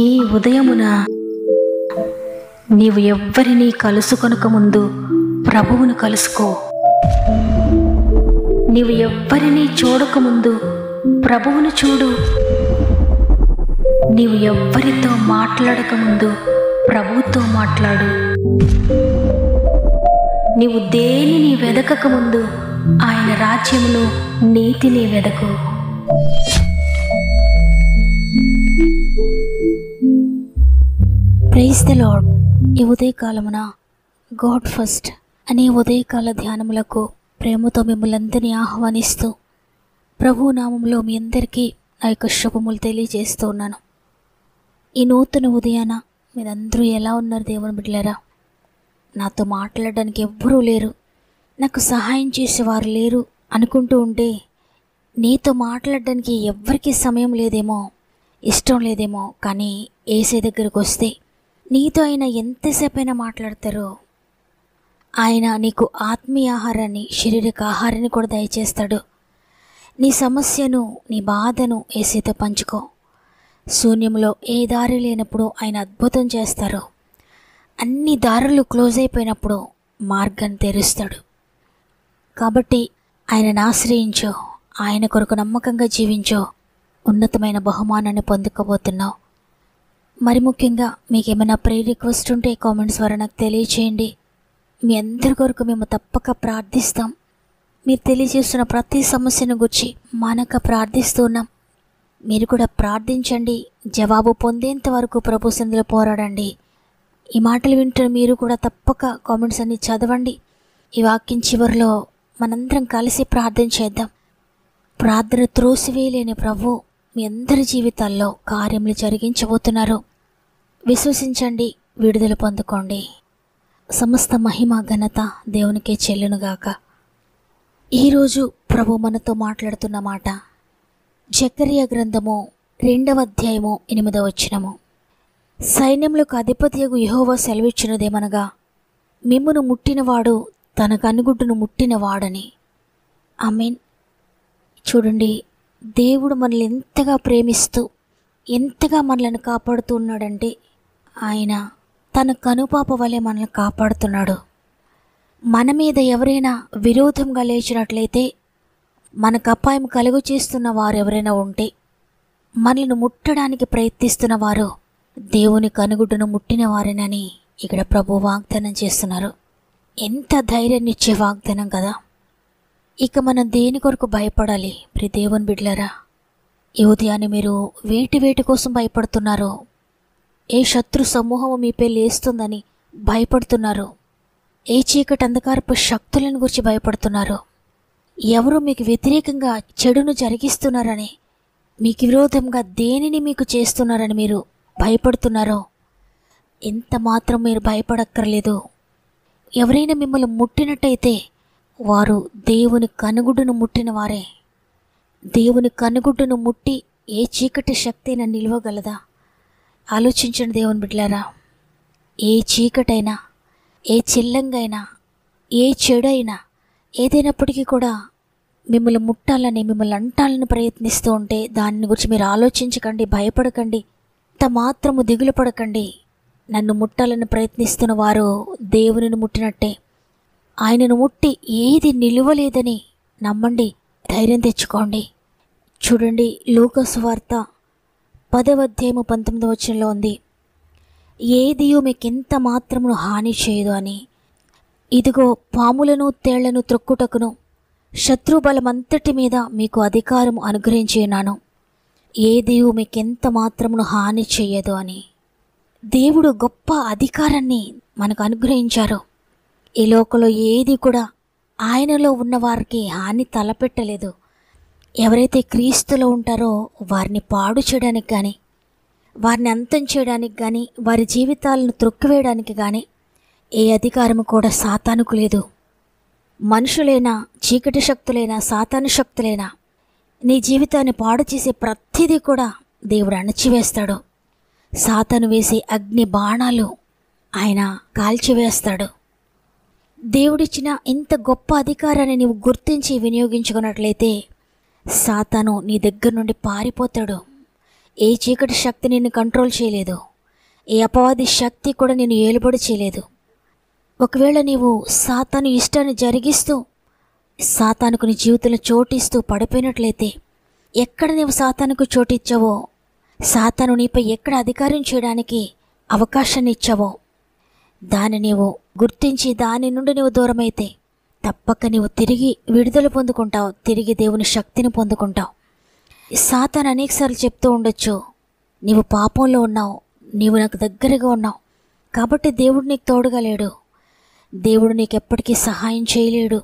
ఈ ఉదయమున నీవు ఎవ్వరినీ కలుసుకొనక ముందు ప్రభువును కలుసుకో. నీవు ఎవ్వరినీ చూడకముందు ప్రభువును చూడు. నీవు ఎవ్వరితో మాట్లాడకముందు ప్రభువుతో మాట్లాడు. నీవు దేనిని వెదకకముందు ఆయన రాజ్యమును, నీతిని వెదకు. Praise the lord. ఈ ఉదయకాలమున గాడ్ ఫస్ట్ అనే ఉదయకాల ధ్యానములకు ప్రేమతో మిమ్మల్ని అందరినీ ఆహ్వానిస్తూ ప్రభు నామంలో మీ అందరికీ నా యొక్క శుభములు తెలియజేస్తూ ఉన్నాను. ఈ నూతన ఉదయాన మీరందరూ ఎలా ఉన్నారు దేవుని బిడ్డలారా? నాతో మాట్లాడడానికి ఎవ్వరూ లేరు, నాకు సహాయం చేసేవారు లేరు అనుకుంటూ ఉంటే, నీతో మాట్లాడడానికి ఎవ్వరికీ సమయం లేదేమో, ఇష్టం లేదేమో, కానీ యేసయ్య దగ్గరకు వస్తే నీతో ఆయన ఎంతసేపైనా మాట్లాడతారో. ఆయన నీకు ఆత్మీయ ఆహారాన్ని, శారీరక ఆహారాన్ని కూడా దయచేస్తాడు. నీ సమస్యను, నీ బాధను యేసయ్యతో పంచుకో. శూన్యంలో ఏ దారి లేనప్పుడు ఆయన అద్భుతం చేస్తారు. అన్ని దారులు క్లోజ్ అయిపోయినప్పుడు మార్గాన్ని తెరుస్తాడు. కాబట్టి ఆయనను ఆశ్రయించో, ఆయన కొరకు నమ్మకంగా జీవించో, ఉన్నతమైన బహుమానాన్ని పొందుకోబోతున్నావు. మరి ముఖ్యంగా మీకు ఏమైనా ప్రేయర్ రిక్వెస్ట్ ఉంటే కామెంట్స్ ద్వారా నాకు తెలియచేయండి. మీ అందరి కొరకు మేము తప్పక ప్రార్థిస్తాం. మీరు తెలియజేస్తున్న ప్రతి సమస్యను గురించి మానక ప్రార్థిస్తున్నాం. మీరు కూడా ప్రార్థించండి. జవాబు పొందేంత వరకు ప్రభు సన్నిధిలో పోరాడండి. ఈ మాటలు వింటున్న మీరు కూడా తప్పక కామెంట్స్ అన్ని చదవండి. ఈ వాక్యం చివరిలో మనందరం కలిసి ప్రార్థన చేద్దాం. ప్రార్థన త్రోసివేయలేని ప్రభు మీ అందరి జీవితాల్లో కార్యములు జరిగించబోతున్నారు. విశ్వసించండి, విడుదల పొందుకోండి. సమస్త మహిమ ఘనత దేవునికే చెల్లునుగాక. ఈరోజు ప్రభు మనతో మాట్లాడుతున్న మాట జకర్యా గ్రంథము 2వ అధ్యాయము 8వ వచనము. సైన్యములకు అధిపతియగు యెహోవా సెలవిచ్చినదేమనగా, మిమ్మును ముట్టినవాడు తన కనుగుడ్డును ముట్టినవాడని. ఆమేన్. చూడండి, దేవుడు మనల్ని ఎంతగా ప్రేమిస్తూ ఎంతగా మనల్ని కాపాడుతూ ఉన్నాడంటే, ఆయన తన కనుపాప వలె మనల్ని కాపాడుతున్నాడు. మన మీద ఎవరైనా విరోధంగా లేచినట్లయితే, మనకు అపాయం కలుగు చేస్తున్న వారు ఎవరైనా ఉంటే, మనల్ని ముట్టడానికి ప్రయత్నిస్తున్న వారు దేవుని కనుగుడ్డును ముట్టిన వారేనని ఇక్కడ ప్రభు వాగ్దానం చేస్తున్నారు. ఎంత ధైర్యాన్ని ఇచ్చే వాగ్దానం కదా. ఇక మనం దేని కొరకు భయపడాలి? ప్రియ దేవుని బిడ్డలారా, ఈ ఉదయాన్ని మీరు వేటి కోసం భయపడుతున్నారు? ఏ శత్రు సమూహము మీపై లేస్తుందని భయపడుతున్నారు? ఏ చీకటి అంధకారపు శక్తులను గురించి భయపడుతున్నారు? ఎవరు మీకు వ్యతిరేకంగా చెడును జరిగిస్తున్నారని, మీకు విరోధంగా దేనిని మీకు చేస్తున్నారని మీరు భయపడుతున్నారో? ఎంత మాత్రం మీరు భయపడక్కర్లేదు. ఎవరైనా మిమ్మల్ని ముట్టినట్టయితే వారు దేవుని కనుగుడ్డును ముట్టిన వారే. దేవుని కనుగుడ్డును ముట్టి ఏ చీకటి శక్తి అయినా నిలవగలదా? ఆలోచించండి దేవుని బిడ్డలారా. ఏ చీకటైనా, ఏ చిల్లంగైనా, ఏ చెడైనా, ఏదైనప్పటికీ కూడా మిమ్మల్ని ముట్టాలని, మిమ్మల్ని అంటాలని ప్రయత్నిస్తూ ఉంటే దాని గురించి మీరు ఆలోచించకండి, భయపడకండి, అంత మాత్రము దిగులు పడకండి. నన్ను ముట్టాలని ప్రయత్నిస్తున్న వారు దేవునిని ముట్టినట్టే. ఆయనను ముట్టి ఏది నిలువలేదని నమ్మండి, ధైర్యం తెచ్చుకోండి. చూడండి, లూకా సువార్త 10వ అధ్యాయము 19వ వచనంలో ఉంది, ఏదియు మీకెంత మాత్రమును హాని చేయదు అని. ఇదిగో, పాములను తేళ్లను త్రొక్కుటకును శత్రుబలమంతటి మీద మీకు అధికారం అనుగ్రహించి ఉన్నాను. ఏదియు మీకెంత మాత్రమును హాని చెయ్యదు అని. దేవుడు గొప్ప అధికారాన్ని మనకు అనుగ్రహించారు. ఈ లోకంలో ఏది కూడా ఆయనలో ఉన్న వారికి హాని తలపెట్టలేదు. ఎవరైతే క్రీస్తులో ఉంటారో వారిని పాడు చేయడానికి కానీ, వారిని అంతం చేయడానికి కానీ, వారి జీవితాలను త్రొక్కివేయడానికి కానీ ఏ అధికారము కూడా సాతానుకు లేదు. మనుషులైనా, చీకటి శక్తులైనా, సాతాను శక్తులైనా నీ జీవితాన్ని పాడు చేసే ప్రతిదీ కూడా దేవుడు అణచివేస్తాడు. సాతాను వేసే అగ్ని బాణాలు ఆయన కాల్చివేస్తాడు. దేవుడిచ్చిన ఇంత గొప్ప అధికారాన్ని నీవు గుర్తించి వినియోగించుకున్నట్లయితే సాతాను నీ దగ్గర నుండి పారిపోతాడు. ఏ చీకటి శక్తి నిన్ను కంట్రోల్ చేయలేదు. ఏ అపవాది శక్తి కూడా నిన్ను ఏలుబడి చేయలేదు. ఒకవేళ నీవు సాతాను ఇష్టాన్ని జరిగిస్తూ సాతానుకు నీ జీవితంలో చోటిస్తూ పడిపోయినట్లయితే, ఎక్కడ నీవు సాతానుకు చోటిచ్చావో, సాతాను నీపై ఎక్కడ అధికారం చేయడానికి అవకాశాన్ని ఇచ్చావో దాన్ని నీవు గుర్తించి దాని నుండి నీవు దూరమైతే తప్పక నీవు తిరిగి విడుదల పొందుకుంటావు, తిరిగి దేవుని శక్తిని పొందుకుంటావు. సాతాను అనేకసార్లు చెప్తూ ఉండొచ్చు, నీవు పాపంలో ఉన్నావు, నీవు నాకు దగ్గరగా ఉన్నావు, కాబట్టి దేవుడు నీకు తోడుగా లేడు, దేవుడు నీకు ఎప్పటికీ సహాయం చేయలేడు,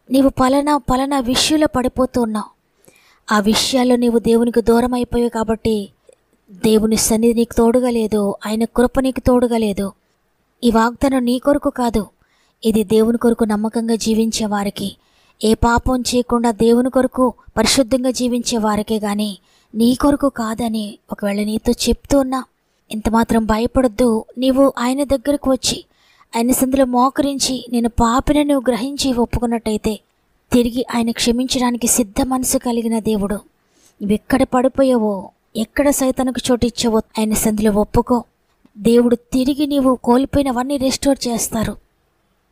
నీవు పలానా విషయంలో పడిపోతూ ఉన్నావు, ఆ విషయాల్లో నీవు దేవునికి దూరం అయిపోయావు, కాబట్టి దేవుని సన్నిధి నీకు తోడుగా లేదు, ఆయన కృప నీకు తోడుగా లేదు. ఈ వాగ్దానం నీ కొరకు కాదు, ఇది దేవుని కొరకు నమ్మకంగా జీవించే వారికి, ఏ పాపం చేయకుండా దేవుని కొరకు పరిశుద్ధంగా జీవించే వారికే కానీ నీ కొరకు కాదని ఒకవేళ నీతో చెప్తూ ఉన్నా, ఇంతమాత్రం భయపడొద్దు. నీవు ఆయన దగ్గరకు వచ్చి ఆయన సందులో మోకరించి నేను పాపిని నువ్వు గ్రహించి ఒప్పుకున్నట్టయితే తిరిగి ఆయన క్షమించడానికి సిద్ధ మనసు కలిగిన దేవుడు. నువ్వెక్కడ పడిపోయావో, ఎక్కడ సైతానికి చోటిచ్చావో ఆయన సందులో ఒప్పుకో. దేవుడు తిరిగి నీవు కోల్పోయినవన్నీ రెస్టోర్ చేస్తారు.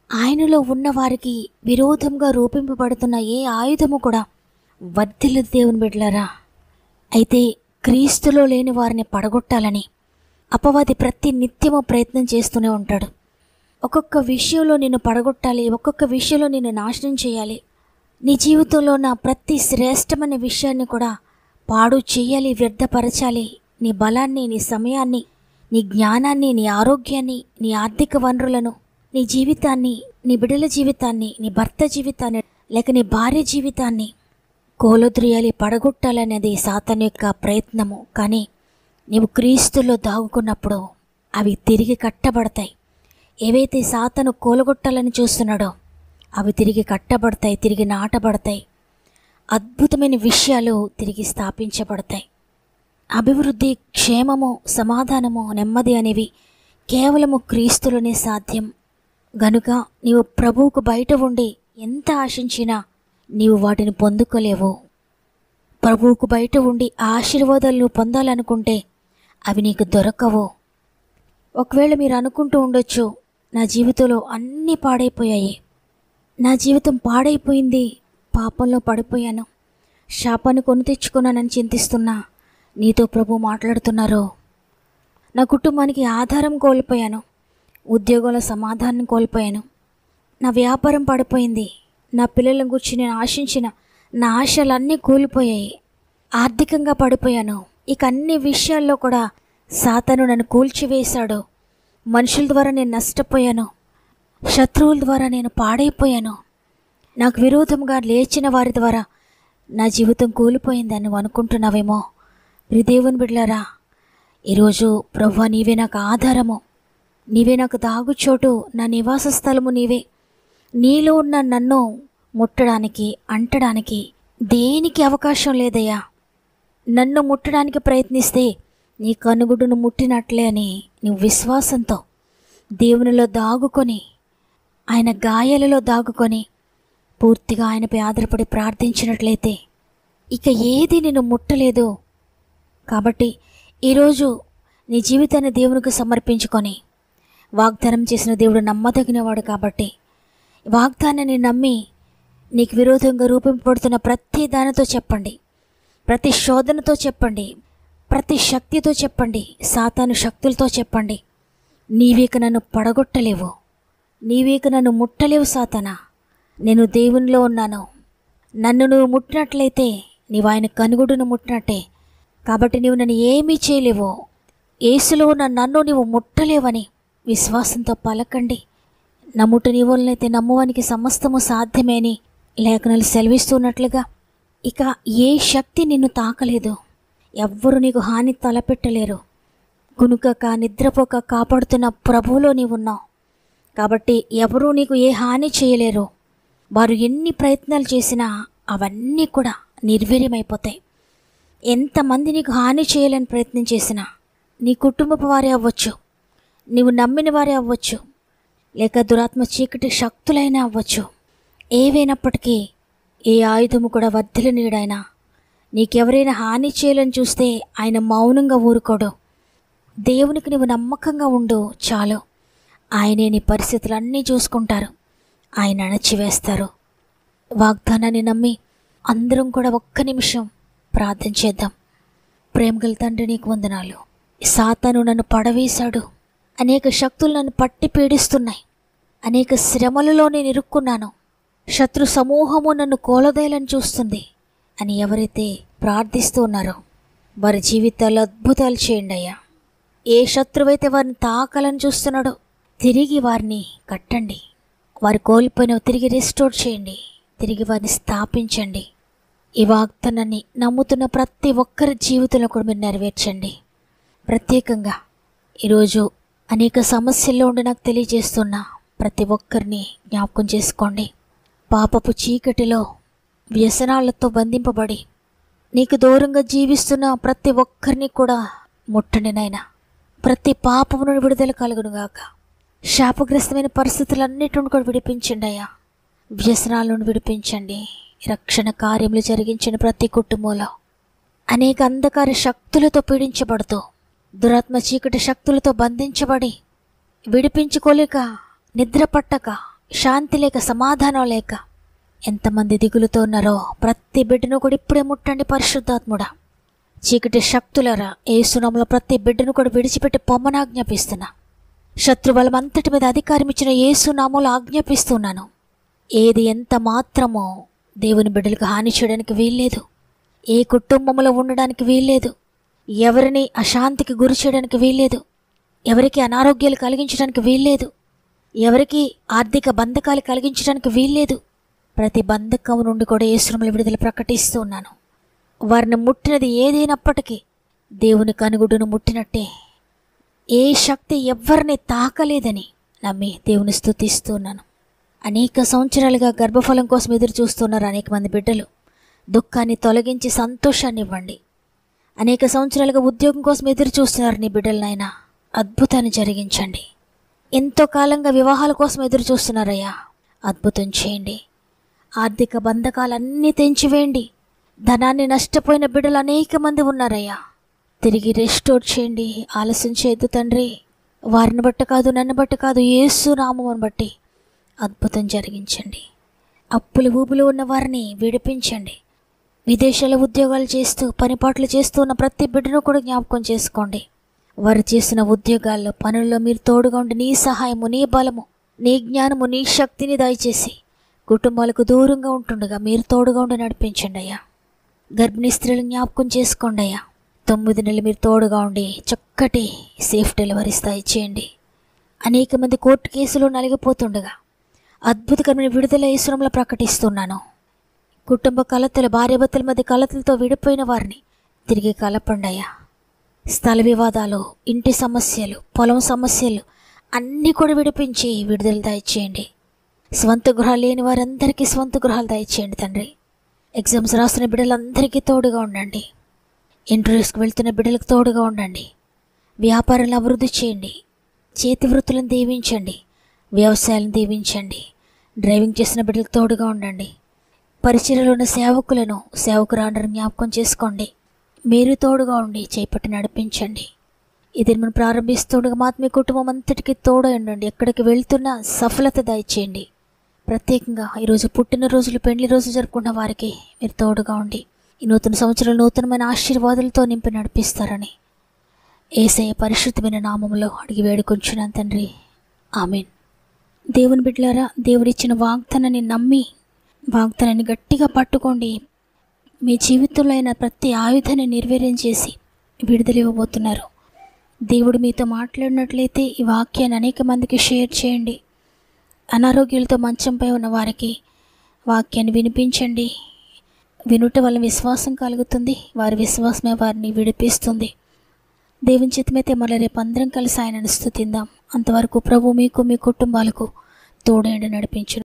ఆయనలో ఉన్న వారికి విరోధంగా రూపింపబడుతున్న ఏ ఆయుధము కూడా వర్ధిల్లదు దేవుని బిడ్డలారా. అయితే క్రీస్తులో లేని వారిని పడగొట్టాలని అపవాది ప్రతి నిత్యము ప్రయత్నం చేస్తూనే ఉంటాడు. ఒక్కొక్క విషయంలో నిన్ను పడగొట్టాలి, ఒక్కొక్క విషయంలో నిన్ను నాశనం చేయాలి, నీ జీవితంలో ఉన్న ప్రతి శ్రేష్టమైన విషయాన్ని కూడా పాడు చేయాలి, వ్యర్థపరచాలి. నీ బలాన్ని, నీ సమయాన్ని, నీ జ్ఞానాన్ని, నీ ఆరోగ్యాన్ని, నీ ఆర్థిక వనరులను, నీ జీవితాన్ని, నీ బిడ్డల జీవితాన్ని, నీ భర్త జీవితాన్ని, లేక నీ భార్య జీవితాన్ని కోలొద్రియాలి, పడగొట్టాలనేది సాతాను యొక్క ప్రయత్నము. కానీ నీవు క్రీస్తులో దాగుకున్నప్పుడు అవి తిరిగి కట్టబడతాయి. ఏవైతే సాతాను కూలగొట్టాలని చూస్తున్నాడో అవి తిరిగి కట్టబడతాయి, తిరిగి నాటబడతాయి. అద్భుతమైన విషయాలు తిరిగి స్థాపించబడతాయి. అభివృద్ధి, క్షేమము, సమాధానము, నెమ్మది అనేవి కేవలము క్రీస్తులోనే సాధ్యం. గనుక నీవు ప్రభువుకు బయట ఉండి ఎంత ఆశించినా నీవు వాటిని పొందుకోలేవు. ప్రభువుకు బయట ఉండి ఆ ఆశీర్వాదాలు పొందాలనుకుంటే అవి నీకు దొరకవు. ఒకవేళ మీరు అనుకుంటూ ఉండొచ్చు, నా జీవితంలో అన్నీ పాడైపోయాయి, నా జీవితం పాడైపోయింది, పాపంలో పడిపోయాను, శాపాన్ని కొని తెచ్చుకున్నానని చింతిస్తున్నా. నీతో ప్రభు మాట్లాడుతున్నారు. నా కుటుంబానికి ఆధారం కోల్పోయాను, ఉద్యోగంలో సమాధానం కోల్పోయాను, నా వ్యాపారం పడిపోయింది, నా పిల్లల గురించి నేను ఆశించిన నా ఆశలన్నీ కూలిపోయాయి, ఆర్థికంగా పడిపోయాను. ఇక అన్ని విషయాల్లో కూడా సాతాను నన్ను కూల్చివేశాడు. మనుషుల ద్వారా నేను నష్టపోయాను, శత్రువుల ద్వారా నేను పాడైపోయాను, నాకు విరోధంగా లేచిన వారి ద్వారా నా జీవితం కూలిపోయిందని నువ్వు అనుకుంటున్నావేమో. దేవుని బిడ్డలారా, ఈరోజు ప్రభువా నీవే నాకు ఆధారము, నీవే నాకు దాగుచోటు, నా నివాస స్థలము నీవే. నీలో ఉన్న నన్ను ముట్టడానికి, అంటడానికి దేనికి అవకాశం లేదయ్యా. నన్ను ముట్టడానికి ప్రయత్నిస్తే నీ కనుగుడును ముట్టినట్లే అని నువ్వు విశ్వాసంతో దేవునిలో దాగుకొని, ఆయన గాయాలలో దాగుకొని పూర్తిగా ఆయనపై ఆధారపడి ప్రార్థించినట్లయితే ఇక ఏది నిన్ను ముట్టలేదు. కాబట్టి ఈరోజు నీ జీవితాన్ని దేవునికి సమర్పించుకొని, వాగ్దానం చేసిన దేవుడు నమ్మదగినవాడు కాబట్టి వాగ్దానాన్ని నమ్మి నీకు విరోధంగా రూపింపబడుతున్న ప్రతి దానితో చెప్పండి, ప్రతి శోధనతో చెప్పండి, ప్రతి శక్తితో చెప్పండి, సాతాను శక్తులతో చెప్పండి, నీవేక నన్ను పడగొట్టలేవు, నీవేక నన్ను ముట్టలేవు సాతానా. నేను దేవునిలో ఉన్నాను, నన్ను నువ్వు ముట్టినట్లయితే నీవు ఆయన కనుగుడును ముట్టినట్టే. కాబట్టి నీవు నన్ను ఏమీ చేయలేవు, యేసులో ఉన్న నన్ను నీవు ముట్టలేవని విశ్వాసంతో పలకండి. నమ్ముట నీ వలనైతే నమ్మువానికి సమస్తము సాధ్యమే అని లేఖనాలు సెలవిస్తున్నట్లుగా ఇక ఏ శక్తి నిన్ను తాకలేదు, ఎవ్వరూ నీకు హాని తలపెట్టలేరు. కునుకక నిద్రపోక కాపాడుతున్న ప్రభువులో నీవున్నావు. కాబట్టి ఎవరూ నీకు ఏ హాని చేయలేరు. వారు ఎన్ని ప్రయత్నాలు చేసినా అవన్నీ కూడా నిర్వీర్యమైపోతాయి. ఎంతమంది నీకు హాని చేయాలని ప్రయత్నం చేసినా, నీ కుటుంబపు వారే అవ్వచ్చు, నీవు నమ్మిన వారే అవ్వచ్చు, లేక దురాత్మ చీకటి శక్తులైనా అవ్వచ్చు, ఏవైనప్పటికీ ఏ ఆయుధము కూడా వర్ధిల్లనీయడైనా నీకెవరైనా హాని చేయాలని చూస్తే ఆయన మౌనంగా ఊరుకోడు. దేవునికి నువ్వు నమ్మకంగా ఉండు చాలు. ఆయనే నీ పరిస్థితులన్నీ చూసుకుంటారు. ఆయన అణచివేస్తారు. వాగ్దానాన్ని నమ్మి అందరం కూడా ఒక్క నిమిషం ప్రార్థన చేద్దాం. ప్రేమగల తండ్రి, నీకు వందనాలు. సాతాను నన్ను పడవేశాడు. అనేక శక్తులు నన్ను పట్టి పీడిస్తున్నాయి. అనేక శ్రమలలో నేను ఇరుక్కున్నాను. శత్రు సమూహము నన్ను కోలదేయాలని చూస్తుంది అని ఎవరైతే ప్రార్థిస్తూ ఉన్నారో వారి జీవితాల్లో అద్భుతాలు చేయండి అయ్యా. ఏ శత్రువైతే వారిని తాకాలని చూస్తున్నాడో తిరిగి వారిని కట్టండి. వారి కోల్పోయిన తిరిగి రెస్టోర్ చేయండి. తిరిగి వారిని స్థాపించండి. ఈ వాగ్దానాన్ని నమ్ముతున్న ప్రతి ఒక్కరి జీవితంలో కూడా మీరు నెరవేర్చండి. ప్రత్యేకంగా ఈరోజు అనేక సమస్యల్లో ఉండి నాకు తెలియజేస్తున్న ప్రతి ఒక్కరిని జ్ఞాపకం చేసుకోండి. పాపపు చీకటిలో వ్యసనాలతో బంధింపబడి నీకు దూరంగా జీవిస్తున్న ప్రతి ఒక్కరిని కూడా ముట్టండి నాయనా. ప్రతి పాపము నుండి విడుదల కలుగునుగాక. శాపగ్రస్తమైన పరిస్థితులన్నిటి నుండి కూడా విడిపించండి అయ్యా. వ్యసనాల నుండి విడిపించండి. రక్షణ కార్యములు జరిగించిన ప్రతి కుటుంబంలో అనేక అంధకార శక్తులతో పీడించబడుతూ దురాత్మ చీకటి శక్తులతో బంధించబడి విడిపించుకోలేక, నిద్ర పట్టక, శాంతి లేక, సమాధానం లేక ఎంతమంది దిగులుతో ఉన్నారో ప్రతి బిడ్డను కూడా ఇప్పుడే ముట్టండి పరిశుద్ధాత్ముడా. చీకటి శక్తులరా, యేసునామములో ప్రతి బిడ్డను కూడా విడిచిపెట్టి పొమ్మని ఆజ్ఞాపిస్తున్నా. శత్రుబలం అంతటి మీద అధికారం ఇచ్చిన యేసునామములో ఆజ్ఞాపిస్తున్నాను. ఏది ఎంత మాత్రమో దేవుని బిడ్డలకు హాని చేయడానికి వీల్లేదు. ఏ కుటుంబంలో ఉండడానికి వీల్లేదు. ఎవరిని అశాంతికి గురి చేయడానికి వీల్లేదు. ఎవరికి అనారోగ్యాలు కలిగించడానికి వీల్లేదు. ఎవరికి ఆర్థిక బంధకాలు కలిగించడానికి వీల్లేదు. ప్రతి బంధకం నుండి కూడా యేసునామములో విడుదల ప్రకటిస్తూ ఉన్నాను. వారిని ముట్టినది ఏదైనప్పటికీ దేవుని కనుగుడును ముట్టినట్టే. ఏ శక్తి ఎవ్వరిని తాకలేదని నమ్మి దేవుని స్తుతిస్తున్నాను. అనేక సంవత్సరాలుగా గర్భఫలం కోసం ఎదురు చూస్తున్నారు అనేక మంది బిడ్డలు. దుఃఖాన్ని తొలగించి సంతోషాన్ని ఇవ్వండి. అనేక సంవత్సరాలుగా ఉద్యోగం కోసం ఎదురు చూస్తున్నారు నీ బిడ్డలనైనా అద్భుతాన్ని జరిగించండి. ఎంతో కాలంగా వివాహాల కోసం ఎదురు చూస్తున్నారయ్యా, అద్భుతం చేయండి. ఆర్థిక బంధకాలన్నీ తెంచివేయండి. ధనాన్ని నష్టపోయిన బిడ్డలు అనేక మంది ఉన్నారయ్యా, తిరిగి రెస్టోర్ చేయండి. ఆలస్యం చేయొద్దు తండ్రి. వారిని బట్టి కాదు, నన్ను బట్టి కాదు, యేసు నామమును బట్టి అద్భుతం జరిగించండి. అప్పులు ఊపులు ఉన్న వారిని విడిపించండి. విదేశాల ఉద్యోగాలు చేస్తూ పనిపాట్లు చేస్తూ ఉన్న ప్రతి బిడ్డను కూడా జ్ఞాపకం చేసుకోండి. వారు చేసిన ఉద్యోగాల్లో, పనుల్లో మీరు తోడుగా ఉండి నీ సహాయము, నీ బలము, నీ జ్ఞానము, నీ శక్తిని దయచేసి కుటుంబాలకు దూరంగా ఉంటుండగా మీరు తోడుగా ఉండి నడిపించండి అయ్యా. గర్భిణీ స్త్రీలు జ్ఞాపకం చేసుకోండి అయ్యా. 9 నెలలు మీరు తోడుగా ఉండి చక్కటి సేఫ్ డెలివరీస్ దయచేయండి. అనేక మంది కోర్టు కేసులు నలిగిపోతుండగా అద్భుతకరమైన విడుదల యేసునామములో ప్రకటిస్తున్నాను. కుటుంబ కలతలు, భార్యాభర్తల మధ్య కలతలతో విడిపోయిన వారిని తిరిగి కలపండి అయ్యా. స్థల వివాదాలు, ఇంటి సమస్యలు, పొలం సమస్యలు అన్నీ కూడా విడిపించి విడుదల దయచేయండి. స్వంత గృహాలు లేని వారందరికీ స్వంత గృహాలు దయచేయండి తండ్రి. ఎగ్జామ్స్ రాస్తున్న బిడ్డలందరికీ తోడుగా ఉండండి. ఇంటర్వ్యూస్కి వెళ్తున్న బిడ్డలకు తోడుగా ఉండండి. వ్యాపారాలను అభివృద్ధి చేయండి. చేతి వృత్తులను దీవించండి. వ్యవసాయాలను దీవించండి. డ్రైవింగ్ చేసిన బిడ్డలకు తోడుగా ఉండండి. పరిచర్యలో ఉన్న సేవకురాండ్రని జ్ఞాపకం చేసుకోండి. మీరు తోడుగా ఉండి చేపట్టి నడిపించండి. ఇది మనం ప్రారంభిస్తుండగా మాత్రమే కుటుంబం అంతటికీ తోడు ఉండండి. ఎక్కడికి వెళ్తున్నా సఫలత దయచేయండి. ప్రత్యేకంగా ఈరోజు పుట్టినరోజులు, పెళ్లి రోజు జరుపుకున్న వారికి మీరు తోడుగా ఉండి ఈ నూతన సంవత్సరాలు నూతనమైన ఆశీర్వాదాలతో నింపి నడిపిస్తారని యేసయ్య పరిశుద్ధమైన నామములో అడిగి వేడుకొంచున్నాను తండ్రి, ఆమేన్. దేవుని బిడ్డలారా, దేవుడిచ్చిన వాగ్దానాన్ని నమ్మి వాగ్దానాన్ని గట్టిగా పట్టుకోండి. మీ జీవితంలో అయిన ప్రతి ఆయుధాన్ని నిర్వీర్యం చేసి విడుదల ఇవ్వబోతున్నారు. దేవుడు మీతో మాట్లాడినట్లయితే ఈ వాక్యాన్ని అనేక మందికి షేర్ చేయండి. అనారోగ్యాలతో మంచంపై ఉన్న వారికి వాక్యాన్ని వినిపించండి. వినుట వల్ల విశ్వాసం కలుగుతుంది. వారి విశ్వాసమే వారిని విడిపిస్తుంది. దేవుని చిత్తమైతే మళ్ళీ రేపు అందరం కలిసి ఆయనను స్తుతిద్దాం. అంతవరకు ప్రభు మీకు, మీ కుటుంబాలకు తోడేండి నడిపించు.